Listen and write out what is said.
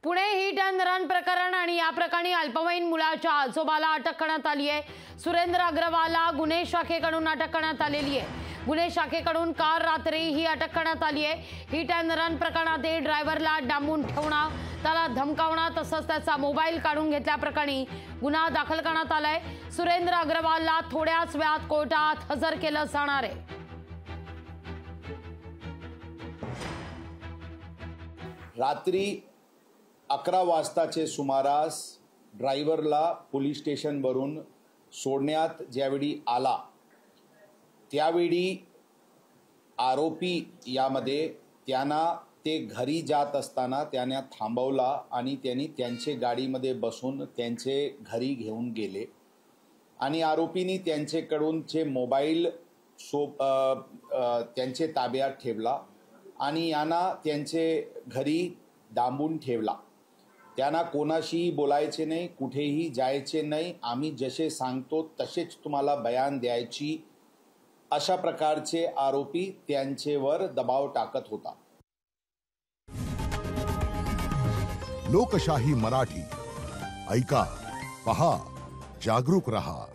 Pune hit and run प्रकरण आणि या प्रकरणी अल्पवयीन मुलाच्या आजोबाला अटक करण्यात आली आहे। सुरेंद्र अग्रवालला गुन्हे शाखेकडून अटक करण्यात आलेली आहे। गुन्हे शाखेकडून काल रात्री ही अटक करण्यात आली आहे। हिट अँड रन प्रकरणात ड्रायव्हरला डांबून ठेवणं, त्याला धमकावणं तसंच त्याचा मोबाईल काढून घेतल्याप्रकरणी गुन्हा दाखल करण्यात आलाय। सुरेंद्र अग्रवालला थोड्याच वेळात कोर्टात हजर केलं जाणार आहे। रात्री 11 वाजताचे सुमारास ड्रायव्हरला पोलीस स्टेशनवरून सोडण्यात ज्यावेळी आला त्यावेळी आरोपी यामध्ये त्यांना ते घरी जात असताना त्यांना थांबवला आणि त्यांनी त्यांचे गाडीमध्ये बसून त्यांचे घरी घेऊन गेले आणि आरोपींनी त्यांच्याकडूनचे मोबाईल त्यांचे ताब्यात ठेवला आणि यांना त्यांचे घरी डांबून ठेवला। त्यांना कोणाशीही बोलायचे नाही, कुठेही जायचे नाही, आम्ही जसे सांगतो तसेच तुम्हाला बयान द्यायची, अशा प्रकारचे आरोपी त्यांच्यावर दबाव टाकत होता। लोकशाही मराठी ऐका, पहा, जागरूक रहा।